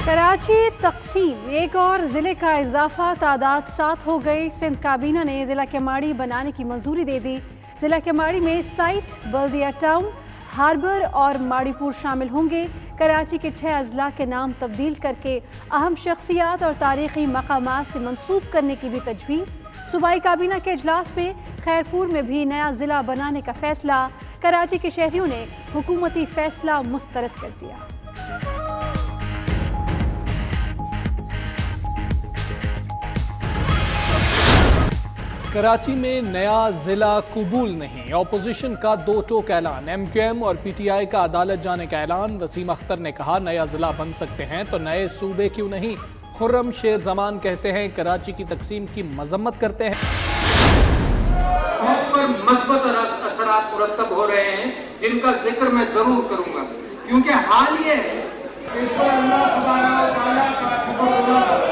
कराची तकसीम, एक और ज़िले का इजाफा, तादाद 7 हो गई। सिंध काबीना ने ज़िला केमाड़ी बनाने की मंजूरी दे दी। ज़िला केमाड़ी में साइट, बल्दिया टाउन, हार्बर और माड़ीपुर शामिल होंगे। कराची के 6 अजला के नाम तब्दील करके अहम शख्सियात और तारीख़ी मकामात से मंसूब करने की भी तजवीज़। सूबाई काबीना के इजलास में खैरपुर में भी नया ज़िला बनाने का फैसला। कराची के शहरियों ने हुकूमती फैसला मुस्तरद कर दिया। कराची में नया जिला कबूल नहीं, अपोजिशन का दो टोक ऐलान। MQM और PTI का अदालत जाने का ऐलान। वसीम अख्तर ने कहा नया जिला बन सकते हैं तो नए सूबे क्यों नहीं। खुर्रम शेर जमान कहते हैं कराची की तकसीम की मजम्मत करते हैं। पर मस्बत असरात मुरतब हो रहे हैं जिनका जिक्र मैं जरूर करूंगा, क्योंकि हाल ये इस पर अल्लाह तआला का शुक्र।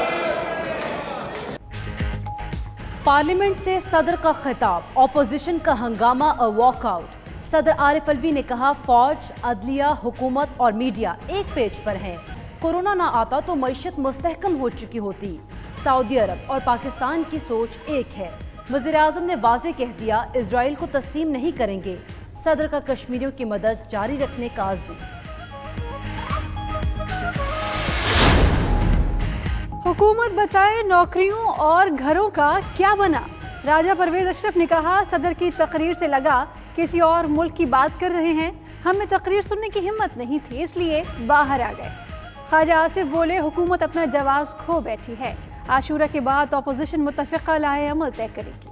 पार्लियामेंट से सदर का खिताब, अपोजिशन का हंगामा और वॉकआउट। सदर आरिफ अलवी ने कहा फौज, अदलिया, हुकूमत और मीडिया एक पेज पर हैं। कोरोना ना आता तो मईशत मुस्तहकम हो चुकी होती। सऊदी अरब और पाकिस्तान की सोच एक है। वज़ीर आज़म ने वाज़ेह कह दिया इजराइल को तस्लीम नहीं करेंगे। सदर का कश्मीरियों की मदद जारी रखने का अज़्म। हुकूमत बताए नौकरियों और घरों का क्या बना। राजा परवेज अशरफ ने कहा सदर की तकरीर से लगा किसी और मुल्क की बात कर रहे हैं। हमें तकरीर सुनने की हिम्मत नहीं थी, इसलिए बाहर आ गए। ख्वाजा आसिफ बोले हुकूमत अपना जवाब खो बैठी है। आशूरा के बाद अपोजिशन मुतफ़िक़ा लाए अमल तय करेगी।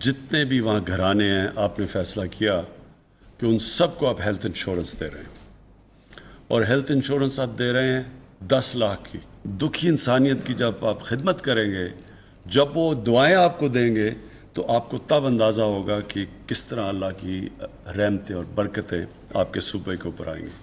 जितने भी वहाँ घराने हैं, आपने फैसला किया कि उन सबको आप हेल्थ इंश्योरेंस दे रहे हैं, और हेल्थ इंश्योरेंस आप दे रहे हैं 10 लाख की। दुखी इंसानियत की जब आप खिदमत करेंगे, जब वो दुआएं आपको देंगे, तो आपको तब अंदाज़ा होगा कि किस तरह अल्लाह की रहमतें और बरकतें आपके सूबे के ऊपर आएंगी।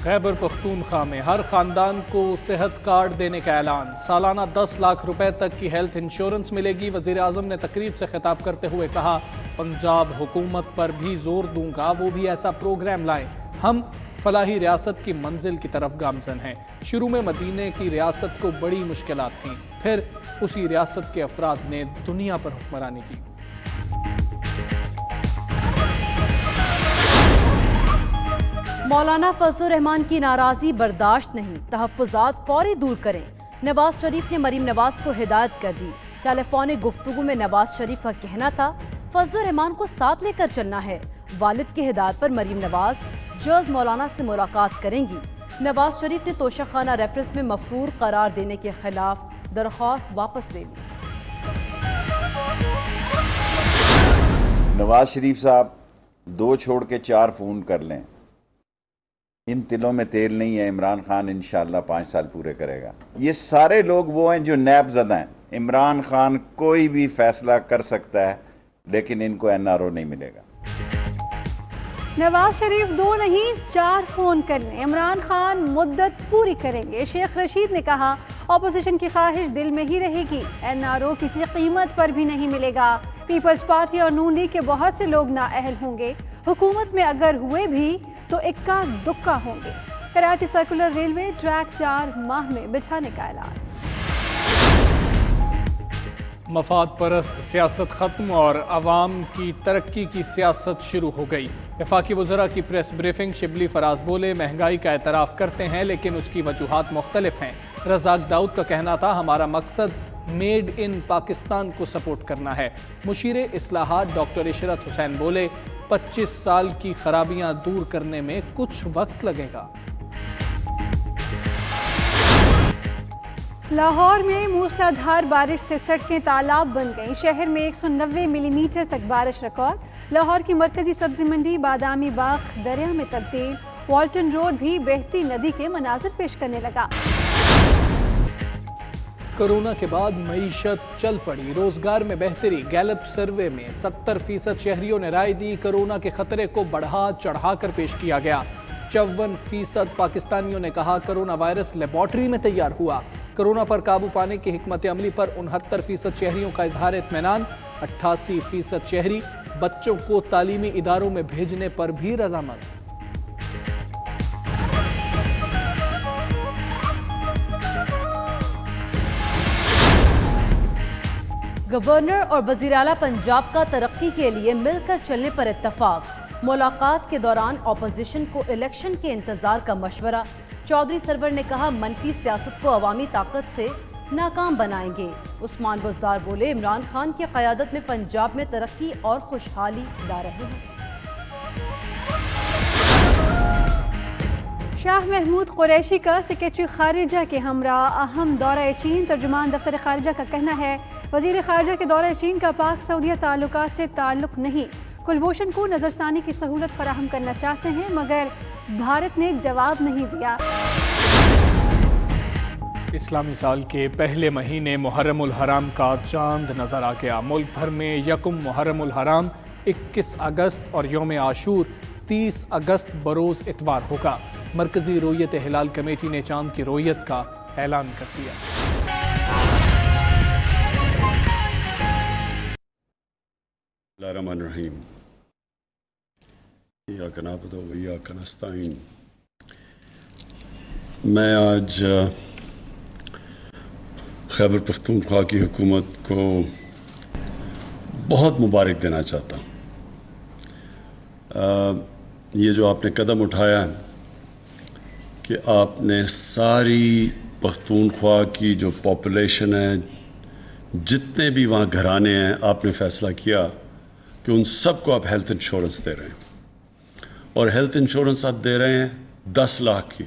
खैबर पख्तूनख्वा में हर ख़ानदान को सेहत कार्ड देने का ऐलान। सालाना 10 लाख रुपए तक की हेल्थ इंश्योरेंस मिलेगी। वज़ीर आज़म ने तकरीब से खिताब करते हुए कहा पंजाब हुकूमत पर भी जोर दूंगा, वो भी ऐसा प्रोग्राम लाएं। हम फलाही रियासत की मंजिल की तरफ गामजन हैं। शुरू में मदीने की रियासत को बड़ी मुश्किलात थीं, फिर उसी रियासत के अफराद ने दुनिया पर हुक्मरानी की। मौलाना फजलुर रहमान की नाराज़गी बर्दाश्त नहीं, तहफ़्फ़ुज़ात फौरी दूर करें। नवाज शरीफ ने मरीम नवाज को हिदायत कर दी। टेलीफोनिक गुफ्तगू में नवाज शरीफ का कहना था फजलुर रहमान को साथ लेकर चलना है। वालिद की हिदायत पर मरीम नवाज जल्द मौलाना से मुलाकात करेंगी। नवाज शरीफ ने तोशाखाना रेफरेंस में मफरूर करार देने के खिलाफ दरख्वास्त वापस ले ली। नवाज शरीफ साहब 2 छोड़ के 4 फ़ोन कर लें। इन तिलों में तेल नहीं है। इमरान खान इंशाल्लाह 5 साल पूरे करेगा। ये सारे लोग वो हैं जो नैब ज़दा हैं। इमरान खान कोई भी फैसला कर सकता है, लेकिन इनको NRO नहीं मिलेगा। नवाज शरीफ 2 नहीं 4 फ़ोन कर लें, इमरान खान मुद्दत पूरी करेंगे। शेख रशीद ने कहा अपोजिशन की ख्वाहिश दिल में ही रहेगी, NRO किसी कीमत पर भी नहीं मिलेगा। पीपल्स पार्टी और नून लीग के बहुत से लोग नाअहल होंगे। हुकूमत में अगर हुए भी तो इक्का दुक्का होंगे। कराची सर्कुलर रेलवे ट्रैक 4 माह में बिछाने का ऐलान। मफाद परस्त सियासत ख़त्म और अवाम की तरक्की की सियासत शुरू हो गई। वफाकी वज़रा की प्रेस ब्रीफिंग। शिबली फराज बोले महंगाई का एतराफ़ करते हैं लेकिन उसकी वजूहात मुख्तलिफ हैं। रज़ाक दाऊद का कहना था हमारा मकसद मेड इन पाकिस्तान को सपोर्ट करना है। मुशीर इस्लाहात डॉक्टर इशरत हुसैन बोले 25 साल की खराबियां दूर करने में कुछ वक्त लगेगा। लाहौर में मूसलाधार बारिश से सड़कें तालाब बन गईं। शहर में 190 मिलीमीटर तक बारिश रिकॉर्ड। लाहौर की मरकजी सब्जी मंडी बादामी बाग दरिया में तब्दील। वॉल्टन रोड भी बहती नदी के मनाजिर पेश करने लगा। कोरोना के बाद मईशत चल पड़ी, रोजगार में बेहतरी। गैलप सर्वे में 70% शहरियों ने राय दी। कोरोना के खतरे को बढ़ा चढ़ा कर पेश किया गया। 54% पाकिस्तानियों ने कहा कोरोना वायरस लेबॉर्ट्री में तैयार हुआ। कोरोना पर काबू पाने की हिकमत अमली पर 69% शहरियों का इजहार इत्मीनान। 88% शहरी बच्चों को तालीमी इदारों में भेजने पर भी रजामंद। गवर्नर और वज़ीर आला पंजाब का तरक्की के लिए मिलकर चलने पर इत्तफाक। मुलाकात के दौरान अपोजिशन को इलेक्शन के इंतजार का मशवरा। चौधरी सरवर ने कहा मनफी सियासत को अवामी ताकत से नाकाम बनाएंगे। उस्मान बुज़दार बोले इमरान खान की क़यादत में पंजाब में तरक्की और खुशहाली ला रहे हैं। शाह महमूद कुरैशी का सेक्रेटरी खारिजा के हमरा अहम दौरा चीन। तर्जुमान दफ्तर खारिजा का कहना है वज़ीर खारिजा के दौरा चीन का पाक सऊदीया ताल्लुकात से ताल्लुक़ नहीं। कुलभूषण को नज़रसानी की सहूलत फराहम करना चाहते हैं मगर भारत ने जवाब नहीं दिया। इस्लामी साल के पहले महीने मुहर्रमुल हराम का चांद नजर आ गया। मुल्क भर में यकुम मुहर्रमुल हराम 21 अगस्त और यौम आशूर 30 अगस्त बरोज़ इतवार होगा। मरकजी रोयत हिलाल कमेटी ने चांद की रोयत का ऐलान कर दिया। बिस्मिल्लाहिर्रहमानिर्रहीम। इय्याका नअबुदु व इय्याका नस्तईन। मैं आज खैबर पख्तूनख्वा की हुकूमत को बहुत मुबारक देना चाहता हूँ। ये जो आपने कदम उठाया है कि आपने सारी पख्तूनख्वा की जो पॉपुलेशन है, जितने भी वहाँ घराने हैं, आपने फ़ैसला किया कि उन सबको आप हेल्थ इंश्योरेंस दे रहे हैं। और हेल्थ इंश्योरेंस आप दे रहे हैं 10 लाख की,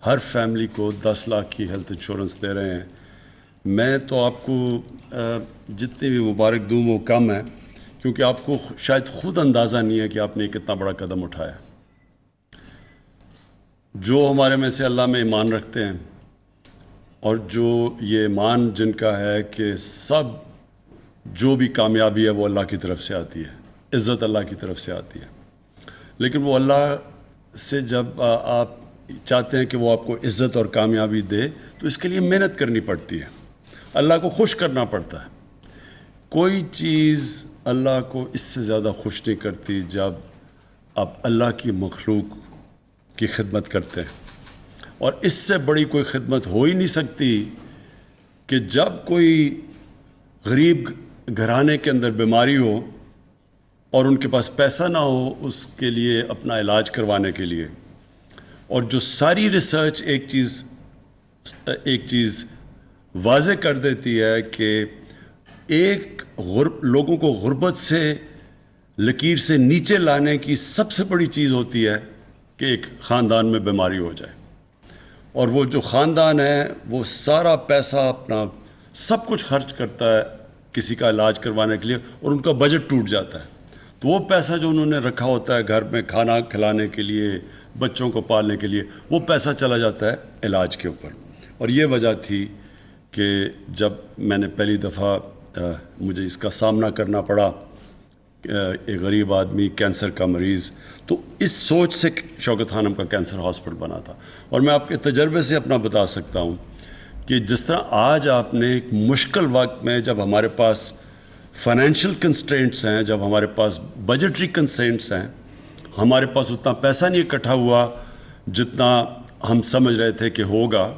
हर फैमिली को 10 लाख की हेल्थ इंश्योरेंस दे रहे हैं। मैं तो आपको जितनी भी मुबारक दूँ वो कम है, क्योंकि आपको शायद ख़ुद अंदाज़ा नहीं है कि आपने कितना बड़ा कदम उठाया। जो हमारे में से अल्लाह में ईमान रखते हैं और जो ये ईमान जिनका है कि सब जो भी कामयाबी है वो अल्लाह की तरफ से आती है, इज़्ज़त अल्लाह की तरफ से आती है। लेकिन वो अल्लाह से जब आप चाहते हैं कि वो आपको इज़्ज़त और कामयाबी दे तो इसके लिए मेहनत करनी पड़ती है, अल्लाह को खुश करना पड़ता है। कोई चीज़ अल्लाह को इससे ज़्यादा खुश नहीं करती जब आप अल्लाह की मखलूक की खिदमत करते हैं। और इससे बड़ी कोई खिदमत हो ही नहीं सकती कि जब कोई गरीब घराने के अंदर बीमारी हो और उनके पास पैसा ना हो उसके लिए अपना इलाज करवाने के लिए, और जो सारी रिसर्च एक चीज़ वाज़े कर देती है कि लोगों को गुर्बत से लकीर से नीचे लाने की सबसे बड़ी चीज़ होती है कि एक ख़ानदान में बीमारी हो जाए, और वो जो ख़ानदान है वो सारा पैसा अपना सब कुछ खर्च करता है किसी का इलाज करवाने के लिए, और उनका बजट टूट जाता है। तो वो पैसा जो उन्होंने रखा होता है घर में खाना खिलाने के लिए, बच्चों को पालने के लिए, वो पैसा चला जाता है इलाज के ऊपर। और ये वजह थी कि जब मैंने पहली दफ़ा मुझे इसका सामना करना पड़ा, एक गरीब आदमी कैंसर का मरीज़, तो इस सोच से शौकत खानम का कैंसर हॉस्पिटल बना था। और मैं आपके तजर्बे से अपना बता सकता हूँ कि जिस तरह आज आपने एक मुश्किल वक्त में, जब हमारे पास फाइनेंशियल कंस्ट्रेंट्स हैं, जब हमारे पास बजटरी कंस्ट्रेंट्स हैं, हमारे पास उतना पैसा नहीं इकट्ठा हुआ जितना हम समझ रहे थे कि होगा,